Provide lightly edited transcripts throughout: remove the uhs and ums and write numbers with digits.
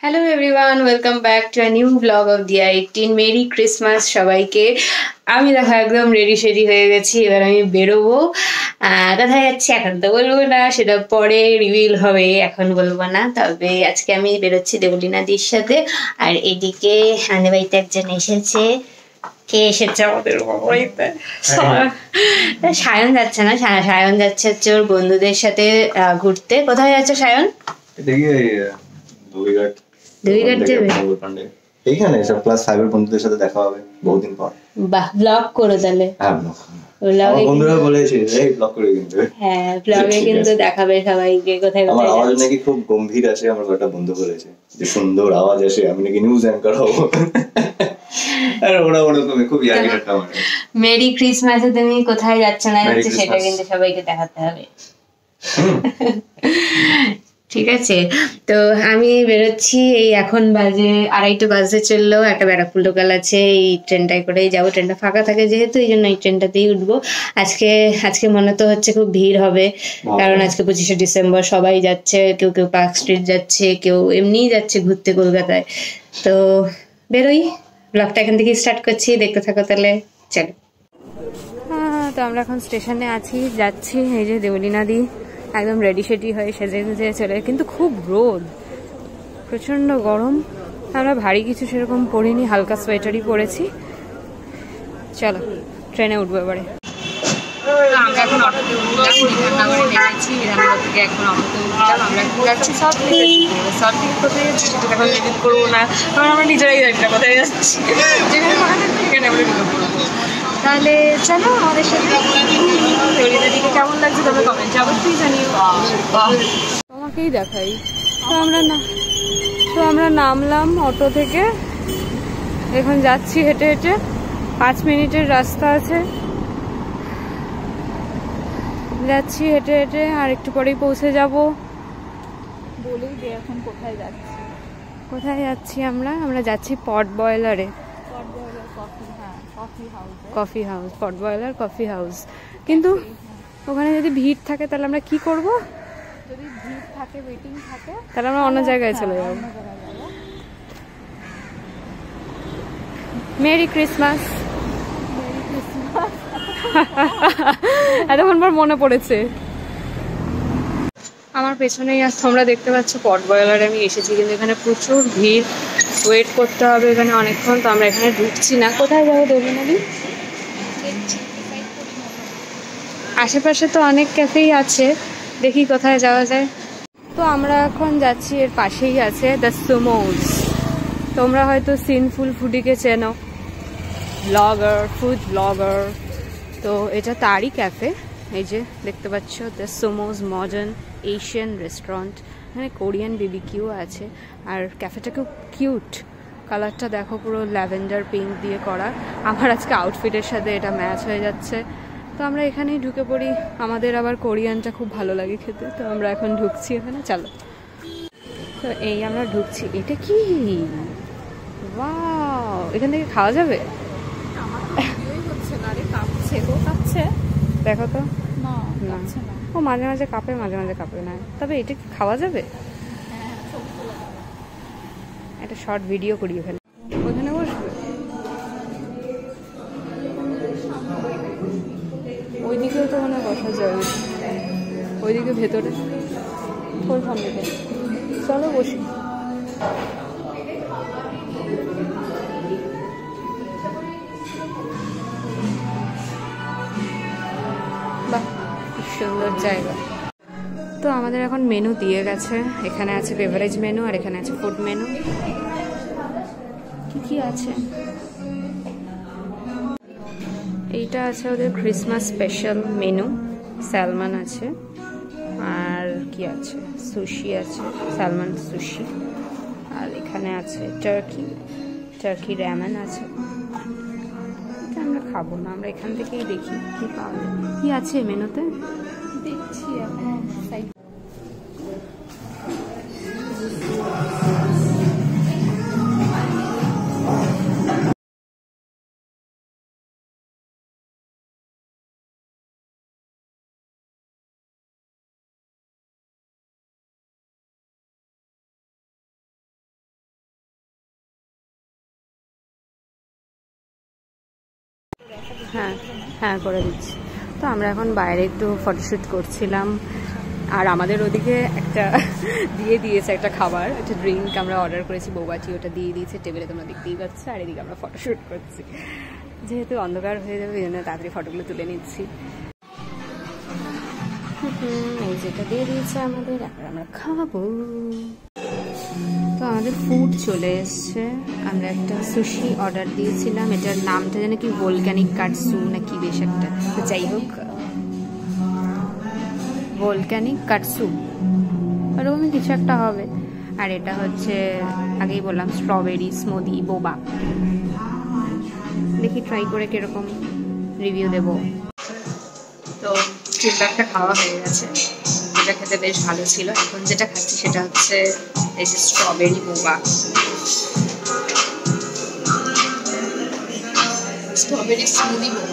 Hello everyone, welcome back to a new blog of দিয়া 18। Merry Christmas সবাইকে। আমি দেখো একদম রেডি সেডি হয়ে গেছি, এবার আমি বেরোবো। কোথায় যাচ্ছি এখন তো বলবো না, সেটা পরে রিভিল হবে, এখন বলবো না। তবে আজকে আমি বেরোচ্ছি দেবলীনাদির সাথে। আর এদিকে হানে বাড়িতে একজন এসেছে। কে এসেছে আমাদের বাড়িতে? সায়ন যাচ্ছে না, সায়ন যাচ্ছে হচ্ছে ওর বন্ধুদের সাথে ঘুরতে। কোথায় যাচ্ছে সায়ন? ধুবিঘাট যাবে। এইখানে সব ক্লাস 5 এর বন্ধুদের সাথে দেখা হবে বহুদিন পর। বাহ, ব্লগ করো তাহলে। হ্যাঁ, আমার বন্ধুরা বলেছে এই ব্লগ করে কিন্তু। হ্যাঁ, ব্লগে কিন্তু দেখাবে সবাইকে কোথায় আমার কোথায় আওয়াজ যাচ্ছে। নাকি খুব গম্ভীর আসে, আমার একটা বন্ধু বলেছে যে সুন্দর আওয়াজ আসে, আমি নাকি নিউজ অ্যাঙ্কার হবো। আর ওরা ওরকম খুব ইয়ার্কি ঠাট্টা মারে। মেরি ক্রিসমাসে তুমি কোথায় যাচ্ছ না যাচ্ছে সেটা কিন্তু সবাইকে দেখাতে হবে। ঠিক আছে, তো আমি বেরোচ্ছি। এই এখন বাজে 2:30 বাজতে চললো। একটা ব্যারাকপুর লোকাল আছে, এই ট্রেনটায় করেই যাবো। ট্রেনটা ফাঁকা থাকে যেহেতু, এই জন্য এই ট্রেনটাতেই উঠবো। আজকে মনে তো হচ্ছে খুব ভিড় হবে, কারণ আজকে 25শে ডিসেম্বর। সবাই যাচ্ছে, কেউ কেউ পার্ক স্ট্রিট যাচ্ছে, কেউ এমনিই যাচ্ছে ঘুরতে কলকাতায়। তো বেরোই, ব্লগটা এখান থেকে স্টার্ট করছি, দেখতে থাকো তাহলে। চলো। তো আমরা এখন স্টেশনে আছি, যাচ্ছি। এই যে দেবলীনাদি একদম রেডি সেডি হয়ে সেজে গুজে চলে, কিন্তু খুব রোদ, প্রচন্ড গরম। আমরা ভারী কিছু সেরকম পরিনি, হালকা সোয়েটারই পরেছি। চলো ট্রেনে উঠবো এবারে। আমরা এখন অটোতে উঠলাম, বিধাননগরে নেমেছি। বিধাননগর থেকে এখন অটোতে উঠলাম। আমরা এখন যাচ্ছি সল্টলেক। কোথায় যাচ্ছি সেটা এখন এডিট করবো না, কারণ আমরা নিজেরাই জানি না কোথায় যাচ্ছি। যেখানে ফাঁকা থাকবে সেখানে আমরা ঢুকে পড়বো। তাহলে চলো আমাদের সাথে। দেবলীনাদিকে কেমন লাগছে তবে কমেন্টে অবশ্যই জানিও। তোমাকেই দেখাই। তো আমরা নামলাম অটো থেকে, এখন যাচ্ছি হেঁটে হেঁটে। 5 মিনিটের রাস্তা আছে, যাচ্ছি হেঁটে হেঁটে, আর একটু পরেই পৌঁছে যাব। বলেই যে এখন কোথায় যাচ্ছি আমরা যাচ্ছি পট বয়লারে। কফি হাউস, পট বয়লার কফি হাউস। কিন্তু ওখানে যদি ভিড় থাকে তাহলে আমরা কি করব? যদি ভিড় থাকে, ওয়েটিং থাকে, তাহলে আমরা অন্য জায়গায় চলে যাব। Merry Christmas. এতক্ষণ পর মনে পড়েছে। আমার পেছনেই তোমরা দেখতে পাচ্ছ পট বয়লারে আমি এসেছি, কিন্তু এখানে প্রচুর ভিড়, ওয়েট করতে হবে এখানে অনেকক্ষণ। তো আমরা এখানে ঢুকছি না। কোথায় যাবো দেবলীনাদি? আশেপাশে তো অনেক ক্যাফেই আছে, দেখি কোথায় যাওয়া যায়। তো আমরা এখন যাচ্ছি, এর পাশেই আছে দ্য সুমোস। তোমরা হয়তো সিনফুল ফুডিকে চেনো, ব্লগার, ফুড ব্লগার। তো এটা তারই ক্যাফে। এই যে দেখতে পাচ্ছ দ্য সুমোস মডার্ন এশিয়ান রেস্টুরেন্ট। এখানে কোরিয়ান বিবিকিউ আছে, আর ক্যাফেটা খুব কিউট। কালারটা দেখো, পুরো ল্যাভেন্ডার পিঙ্ক দিয়ে করা। আমার আজকে আউটফিটের সাথে এটা ম্যাচ হয়ে যাচ্ছে। তো আমরা এখানেই ঢুকে পড়ি। আমাদের আবার কোরিয়ানটা খুব ভালো লাগে খেতে, তো আমরা এখন ঢুকছি এখানে। চলো, তো এই আমরা ঢুকছি। এটা কি? ওয়াও, এখান থেকে খাওয়া যাবে? দেখো তো। না, ও মাঝে মাঝে কাঁপে, মাঝে মাঝে কাঁপে না। তবে এটা কি খাওয়া যাবে? একটা শর্ট ভিডিও করি এখানে। ওখানে বসবে, ওইদিকেও তো মানে বসা যাবে, ওইদিকে ভেতরে ফুল সামনে। চলো বসি। বাহ, কি সুন্দর জায়গা। তো আমাদের এখন মেনু দিয়ে গেছে। এখানে আছে বেভারেজ মেনু, আর এখানে আছে ফুড মেনু। কি আছে? এইটা আছে ওদের ক্রিসমাস স্পেশাল মেনু। স্যালমন আছে, আর কি আছে, সুশি আছে, স্যালমন সুশি। আর এখানে আছে টার্কি র্যামেন আছে। এটা আমরা খাবো না, আমরা এখান থেকেই দেখি কি পাওয়া যায়। কি আছে মেনুতে দেখছি এখন। হ্যাঁ হ্যাঁ করে দিচ্ছি। তো আমরা এখন বাইরে একটু ফটোশ্যুট করছিলাম, আর আমাদের ওদিকে একটা দিয়ে দিয়েছে একটা খাবার, একটা ড্রিঙ্ক আমরা অর্ডার করেছি বৌবাটি, ওটা দিয়ে দিয়েছে টেবিলে, তোমরা দেখতেই পাচ্ছ। আর এদিকে আমরা ফটোশ্যুট করছি, যেহেতু অন্ধকার হয়ে যাবে এই জন্য তাড়াতাড়ি ফটোগুলো তুলে নিচ্ছি। এই যেটা দিয়ে দিয়েছে আমাদের, এখন আমরা খাবো। তো আমাদের ফুড চলে এসছে, আমরা একটা সুশি অর্ডার দিয়েছিলাম, এটার নামটা যেন কি ভোলক্যানিক কাটসু না কি বেশ একটা, তো যাই হোক ভোলক্যানিক কাটসু ওরকমই কিছু একটা হবে। আর এটা হচ্ছে আগেই বললাম স্ট্রবেরি স্মুদি বোবা। দেখি ট্রাই করে কিরকম রিভিউ দেবো। তো ফিডব্যাকটা খাওয়া হয়ে গেছে, যেটা খেতে বেশ ভালো ছিল। এখন যেটা খাচ্ছি সেটা হচ্ছে এই যে স্ট্রবেরি বোবা, স্ট্রবেরি স্মুদি বোবা,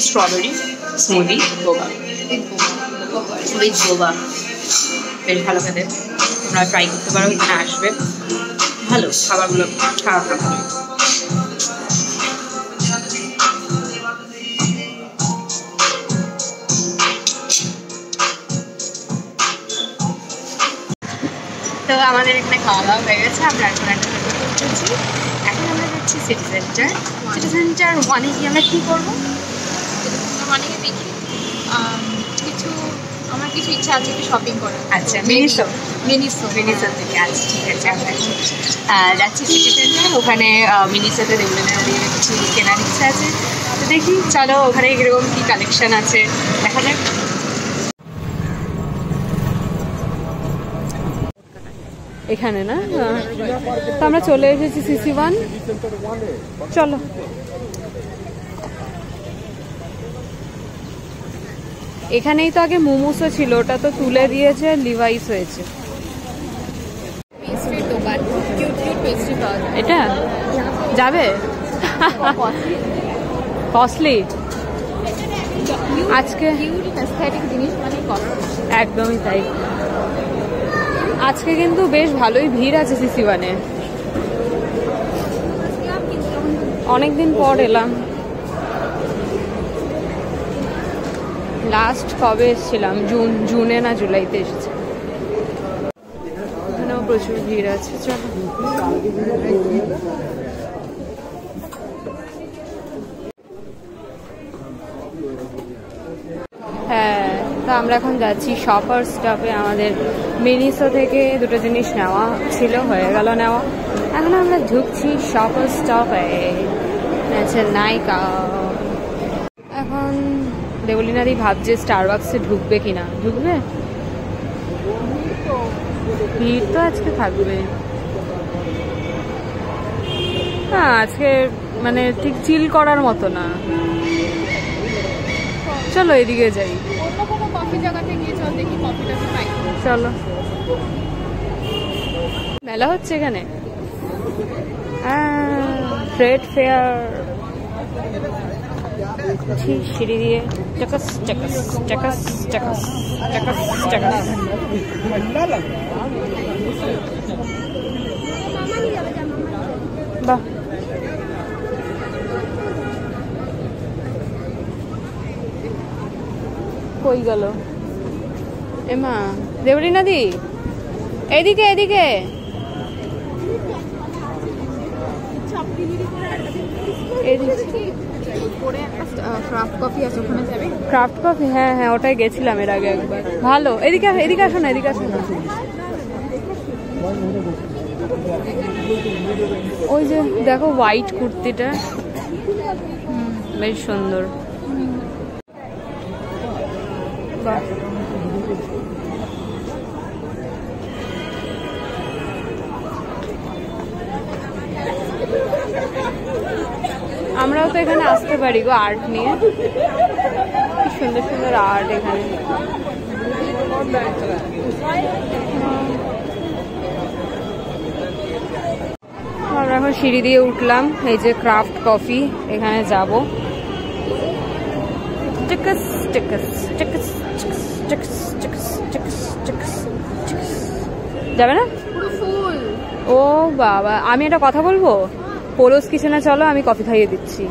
স্ট্রবেরি স্মুদি বোবা উইথ বোবা, বেশ ভালো খেতে। তোমরা ট্রাই করতে পারো, এখানে আসবে, ভালো খাবারগুলো, খারাপ না ভালো। তো আমাদের এখানে খাওয়া দাওয়া হয়ে গেছে, আমরা এখন একটা টোটো করতেছি। এখন আমরা যাচ্ছি সিটি সেন্টার। সিটি সেন্টার 1-এ গিয়ে আমরা কী করবো? অনেকে দেখি কিছু আমার কিছু ইচ্ছা আছে একটু শপিং করার। আচ্ছা মিনিসো মিনিসো থেকে, আচ্ছা ঠিক আছে। আমরা যাচ্ছি সিটি সেন্টার, ওখানে মিনিসোতে দেবলিনা দিয়ে কিছু কেনার ইচ্ছা আছে। তো দেখি চলো ওখানে কীরকম কী কালেকশন আছে দেখা যাক। এখানে না, তো আমরা চলে এসেছি CC1, চলো। এখানেই তো আগে মোমোসও ছিল, ওটা তো তুলে দিয়েছে, লিভাইস হয়েছে। পেস্ট্রির দোকান, কিউট কিউট পেস্ট্রি পাওয়া যায়। এটা যাবে কস্টলি আজকে, কিউট অ্যাস্থেটিক জিনিস মানে কস্টলি, একদমই তাই। আজকে কিন্তু বেশ ভালোই ভিড় আছে CC1-এ, অনেকদিন পর এলাম। লাস্ট কবে এসেছিলাম? জুনে না জুলাইতে এসেছি। এখানেও প্রচুর ভিড় আছে, চলো। হ্যাঁ, তো আমরা এখন যাচ্ছি শপার স্টপে। আমাদের মিনিসো থেকে দুটো জিনিস নেওয়া ছিল, হয়ে গেল নেওয়া। এখন আমরা ঢুকছি শপার স্টপে, আছে নাইকা। এখন দেবলিনাদি ভাবছে স্টারবাক্সে ঢুকবে কিনা। ঢুকবে? ভিড় তো আজকে থাকবে। হ্যাঁ, আজকে মানে ঠিক চিল করার মতো না। চলো এদিকে যাই, অন্য কোনো কফি জায়গাতে গিয়ে চল দেখি কফিটা পাই। চলো। মেলা হচ্ছে এখানে, ট্রেড ফেয়ার। সিঁড়ি দিয়ে চাকাস চাকাস চাকাস চাকাস চাকাস চাকাস। বাহ, কই গেল এমা? দেবলিনা দি এদিকে এদিকে। ক্রাফট কফি আছে, ওখানে যাবে? ক্রাফট কফি, হ্যাঁ হ্যাঁ, ওটাই গেছিলাম এর আগে একবার, ভালো। এদিকে এদিকে আসো না, এদিকে আসো না। ওই যে দেখো হোয়াইট কুর্তিটা, বেশ সুন্দর। বাহ, আমরাও তো এখানে আসতে পারি গো আর্ট নিয়ে, কি সুন্দর সুন্দর আর্ট এখানে। আমরা এখন সিঁড়ি দিয়ে উঠলাম, এই যে ক্রাফট কফি, এখানে যাব। যাবে না? ও বাবা, আমি একটা কথা বলবো, পোলোস কিচেনে চলো, আমি কফি খাইয়ে দিচ্ছি।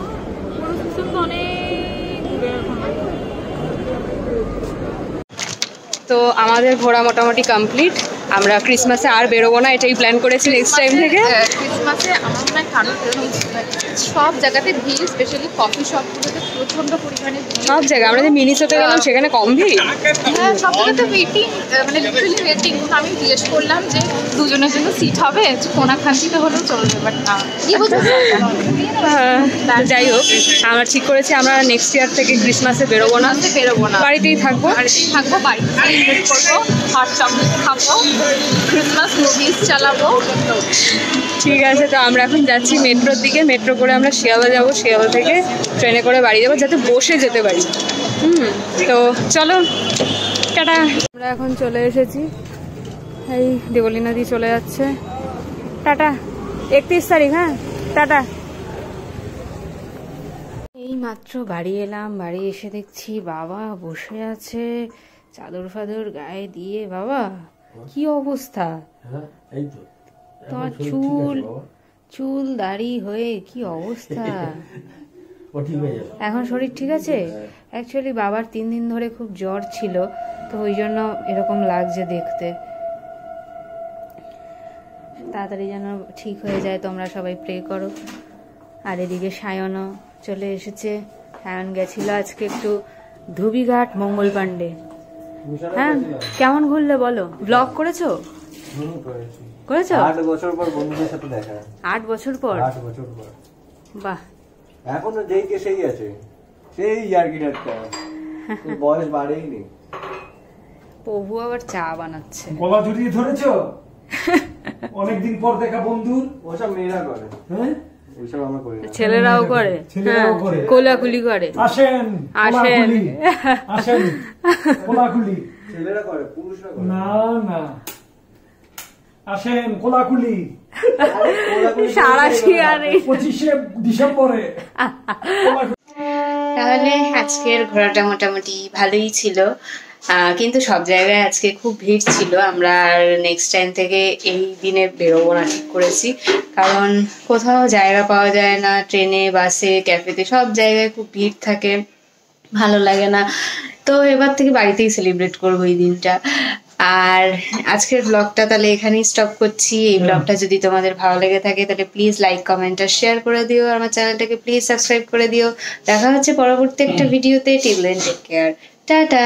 তো আমাদের ঘোরা মোটামুটি কমপ্লিট। আমরা ক্রিসমাসে আর বেরোবো না, এটাই প্ল্যান করেছি নেক্সট টাইম থেকে। ক্রিসমাসে আমার মনে হয় কারণ বেরোনো উচিত নয়। সব জায়গাতে ভিড়, স্পেশালি কফি শপগুলোতে প্রচণ্ড পরিমাণে ভিড়। সব জায়গায় আমরা যে মিনিসোতে গেলাম সেখানে কম ভিড়। হ্যাঁ, সব জায়গাতে ওয়েটিং, মানে লিটারালি ওয়েটিং। আমি জিজ্ঞেস করলাম যে দুজনের জন্য সিট হবে, কোনাখান্তিতে হলেও চলবে, বাট না, কি বোঝা যায় না। যাই হোক, আমরা ঠিক করেছি আমরা নেক্সট ইয়ার থেকে ক্রিসমাসে বেরোবো না, বাড়িতেই থাকবো। বাড়িতে সেলিব্রেট করবো, হট চকলেট খাবো, ক্রিসমাস মুভিজ চালাবো। ঠিক আছে, তো আমরা এখন যাচ্ছি মেট্রোর দিকে। মেট্রো করে আমরা শিয়ালদা যাবো, শিয়ালদা থেকে ট্রেনে করে বাড়ি যাবো, যাতে বসে যেতে পারি। তো চলো, টাটা। আমরা এখন চলে এসেছি, এই দেবলী নদী চলে যাচ্ছে। টাটা, 31 তারিখ। হ্যাঁ, টাটা। এই মাত্র বাড়ি এলাম, বাড়ি এসে দেখছি বাবা বসে আছে চাদর ফাদর গায়ে দিয়ে। বাবা কি অবস্থা তোমার, চুল দাড়ি হয়ে কি অবস্থা। এখন শরীর ঠিক আছে? অ্যাকচুয়ালি বাবার 3 দিন ধরে খুব জ্বর ছিল, তো ওই জন্য এরকম লাগছে দেখতে। তাড়াতাড়ি যেন ঠিক হয়ে যায়, তোমরা সবাই প্রে করো। আর এদিকে সায়নও চলে এসেছে। সায়ন গেছিল আজকে একটু ধুবিঘাট মঙ্গল পাণ্ডে। হ্যাঁ, কেমন ঘুরলে বলো? ব্লগ করেছো? করেছো? 8 বছর পর বন্ধুদের সাথে দেখা। 8 বছর পর? 8 বছর পর। বাহ, এখনো যেই কে সেই আছে, সেই ইয়ার্কিটারটা, বয়স বাড়েইনি। প্রভু আবার চা বানাচ্ছে। গলা জড়িয়ে ধরেছো? অনেকদিন পর দেখা বন্ধুর। ওসব মেয়েরা করে, হ্যাঁ ওইসব আমরা করি না। ছেলেরাও করে, ছেলেরাও করে। কোলাকুলি করে। আসেন আসেন। আসেন কোলাকুলি। ছেলেরা করে, পুরুষরা করে না না, আসেন কোলাকুলি। সারাশি আর 25শে ডিসেম্বরে। তাহলে আজকের ঘোরাটা মোটামুটি ভালোই ছিল, কিন্তু সব জায়গায় আজকে খুব ভিড় ছিল। আমরা আর নেক্সট টাইম থেকে এই দিনে বেরোবো না ঠিক করেছি, কারণ কোথাও জায়গা পাওয়া যায় না। ট্রেনে, বাসে, ক্যাফেতে সব জায়গায় খুব ভিড় থাকে, ভালো লাগে না। তো এবার থেকে বাড়িতেই সেলিব্রেট করবো এই দিনটা। আর আজকের ব্লগটা তাহলে এখানেই স্টপ করছি। এই ব্লগটা যদি তোমাদের ভালো লেগে থাকে তাহলে প্লিজ লাইক, কমেন্ট আর শেয়ার করে দিও। আর আমার চ্যানেলটাকে প্লিজ সাবস্ক্রাইব করে দিও। দেখা হচ্ছে পরবর্তী একটা ভিডিওতে। Till then take care, tata.